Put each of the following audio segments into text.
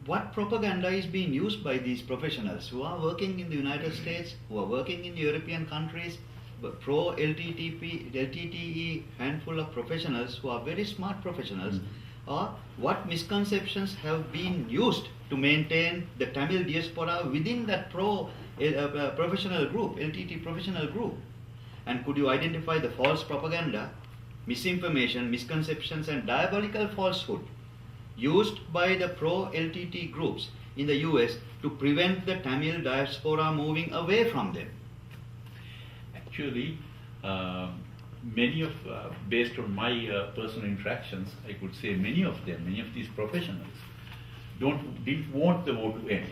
what propaganda is being used by these professionals who are working in the United States, who are working in the European countries, LTTE handful of professionals who are very smart professionals, or what misconceptions have been used to maintain the Tamil diaspora within that professional group, LTTE professional group? And could you identify the false propaganda, misinformation, misconceptions and diabolical falsehood used by the pro-LTTE groups in the US to prevent the Tamil diaspora moving away from them? Actually, many of, based on my personal interactions, I could say many of these professionals didn't want the war to end.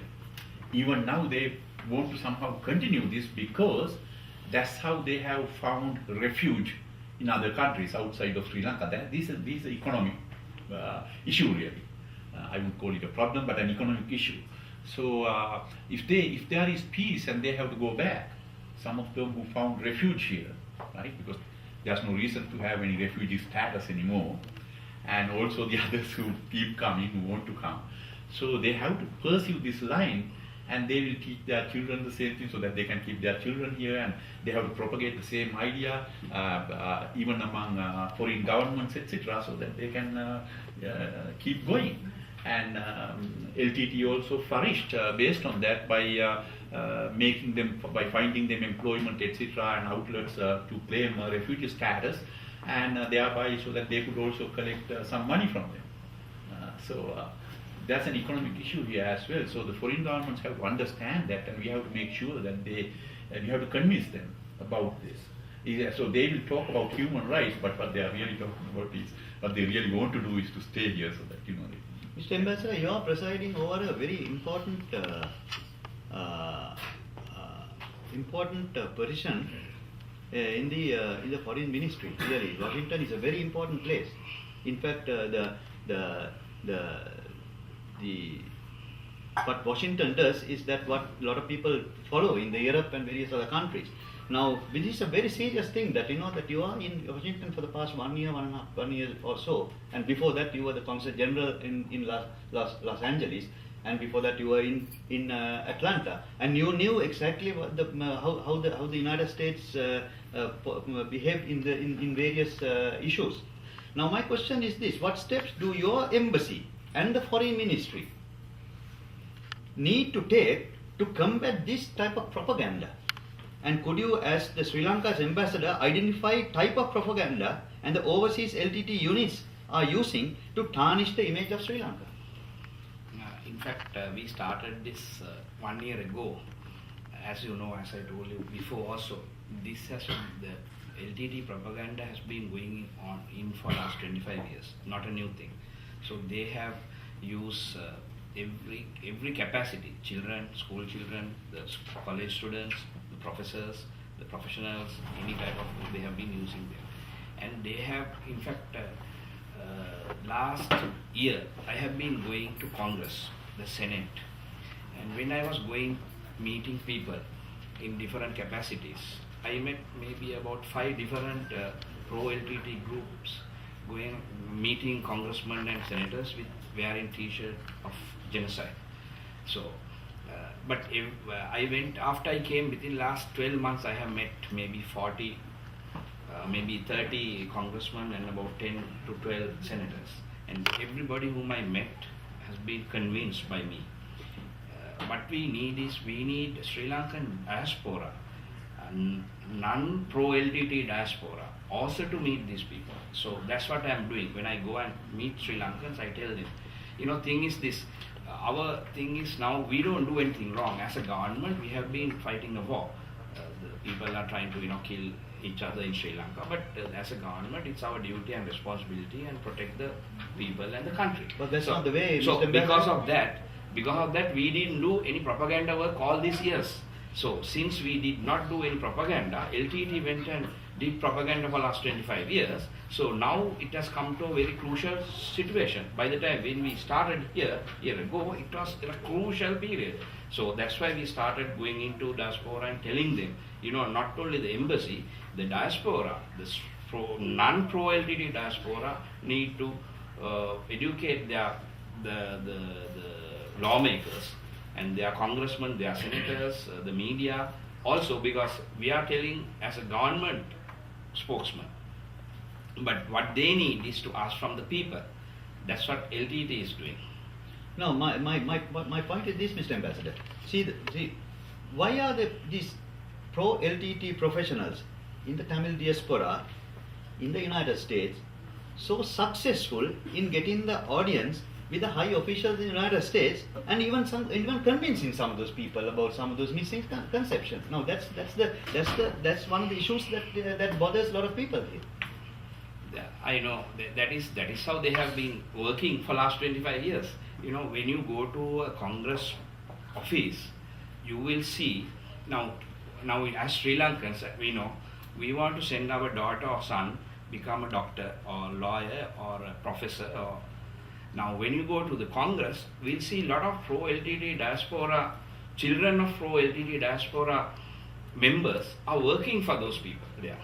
Even now they want to somehow continue this because that's how they have found refuge in other countries outside of Sri Lanka. This is an economic issue really. I would call it a problem, but an economic issue. So if there is peace and they have to go back, some of them who found refuge here, right? Because there's no reason to have any refugee status anymore, and also the others who keep coming, who want to come. So they have to pursue this line, and they will teach their children the same thing so that they can keep their children here, and they have to propagate the same idea even among foreign governments, etc., so that they can keep going. And LTTE also flourished based on that by by finding them employment, etc., and outlets to claim refugee status, and thereby so that they could also collect some money from them. That's an economic issue here as well. So the foreign governments have to understand that, and we have to make sure that we have to convince them about this. So they will talk about human rights, but what they are really talking about is what they really want to do is to stay here, so that Mr. Ambassador, you are presiding over a very important position in the foreign ministry. Really, Washington is a very important place. In fact, what Washington does is that what a lot of people follow in the Europe and various other countries. Now, this is a very serious thing that that you are in Washington for the past 1 year, 1 year or so, and before that you were the Consul General in Los Angeles, and before that you were in Atlanta, and you knew exactly what how the United States behaved in various issues. Now, my question is this: what steps do your embassy and the foreign ministry need to take to combat this type of propaganda? And could you, as the Sri Lanka's ambassador, identify type of propaganda and the overseas LTTE units are using to tarnish the image of Sri Lanka? In fact, we started this 1 year ago. As you know, as I told you before also, the LTTE propaganda has been going on for last 25 years, not a new thing. So they have used every capacity, children, school children, the college students, the professors, the professionals, any type of, they have been using them. And they have, in fact, last year, I have been going to Congress, the Senate. And when I was going, meeting people in different capacities, I met maybe about 5 different pro-LTTE groups meeting congressmen and senators with wearing t-shirt of genocide. So, but if I went, after I came within last 12 months, I have met maybe 40, maybe 30 congressmen and about 10 to 12 senators. And everybody whom I met has been convinced by me. What we need is, we need Sri Lankan diaspora, non-pro-LTTE diaspora, also to meet these people. So that's what I am doing. When I go and meet Sri Lankans, I tell them, thing is this, our thing is now we don't do anything wrong. As a government, we have been fighting a war. The people are trying to, kill each other in Sri Lanka, but as a government, it's our duty and responsibility and protect the people and the country. But that's not the way. So because of that, we didn't do any propaganda work all these years. So since we did not do any propaganda, LTTE went and did propaganda for last 25 years. So now it has come to a very crucial situation. By the time when we started here, a year ago, it was a crucial period. So that's why we started going into diaspora and telling them, not only the embassy, the diaspora, the non-pro-LTTE diaspora need to educate the lawmakers, and they are congressmen, they are senators, the media, also because we are telling as a government spokesman. But what they need is to ask from the people. That's what LTTE is doing. No, my point is this, Mr. Ambassador. See, why are these pro-LTTE professionals in the Tamil diaspora in the United States so successful in getting the audience with the high officials in the United States, and even convincing some of those people about some of those misconceptions? Now that's one of the issues that bothers a lot of people here. I know that is how they have been working for last 25 years. You know, when you go to a Congress office, you will see now as Sri Lankans, we know we want to send our daughter or son become a doctor or lawyer or a professor. Now when you go to the Congress, we'll see a lot of pro-LTTE diaspora, children of pro-LTTE diaspora members are working for those people there.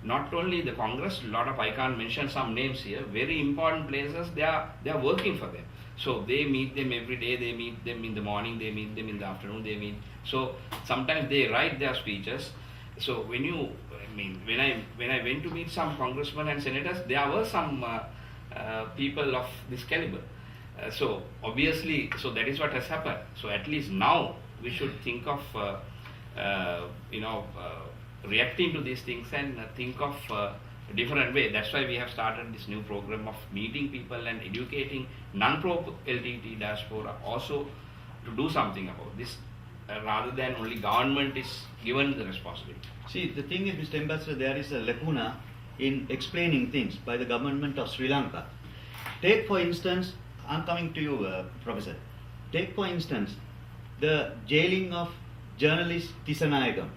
Not only the Congress, a lot of, I can't mention some names here, very important places, they are working for them. So they meet them every day, they meet them in the morning, they meet them in the afternoon, so sometimes they write their speeches. So when I went to meet some congressmen and senators, there were some people of this caliber. So obviously, so that is what has happened. So at least now we should think of, reacting to these things and think of a different way. That's why we have started this new program of meeting people and educating non-pro-LTTE diaspora also to do something about this, rather than only government is given the responsibility. See, the thing is, Mr. Ambassador, there is a lacuna in explaining things by the government of Sri Lanka. Take for instance, I'm coming to you, Professor. Take for instance, the jailing of journalist Tisanayagam.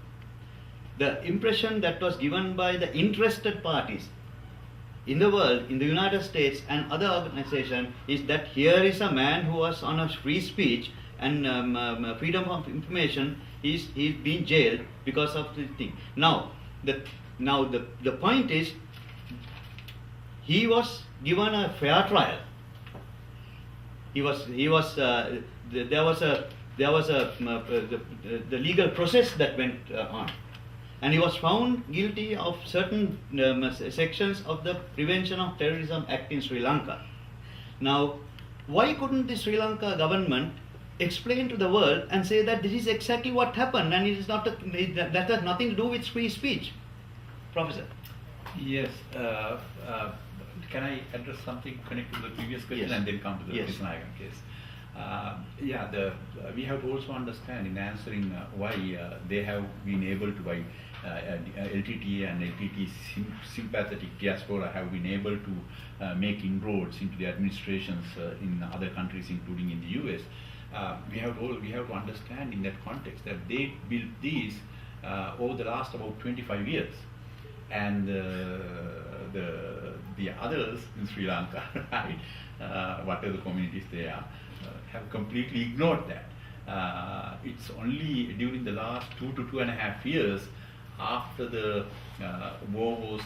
The impression that was given by the interested parties in the world, in the United States and other organizations, is that here is a man who was on a free speech and freedom of information, he's been jailed because of this thing. Now the point is, he was given a fair trial. There was the legal process that went on. And he was found guilty of certain sections of the Prevention of Terrorism Act in Sri Lanka. Now, why couldn't the Sri Lanka government explain to the world and say that this is exactly what happened and it is not that has nothing to do with free speech? Professor. Yes. Can I address something connected to the previous question? Yes. And then come to the Tisanayagam case? We have to also understand in answering why they have been able to, by LTTE and LTTE sympathetic diaspora have been able to make inroads into the administrations in other countries, including in the US. We have to understand in that context that they built these over the last about 25 years, and the others in Sri Lanka, right, whatever the communities they are, have completely ignored that. It's only during the last 2 to 2.5 years, after the war was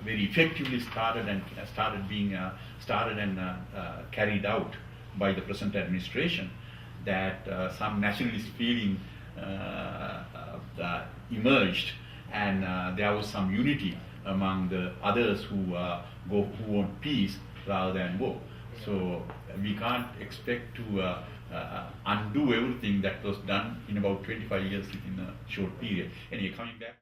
very effectively started and carried out by the present administration, that some nationalist feeling emerged, and there was some unity among the others who want peace rather than war. So we can't expect to undo everything that was done in about 25 years in a short period. Anyway, coming back.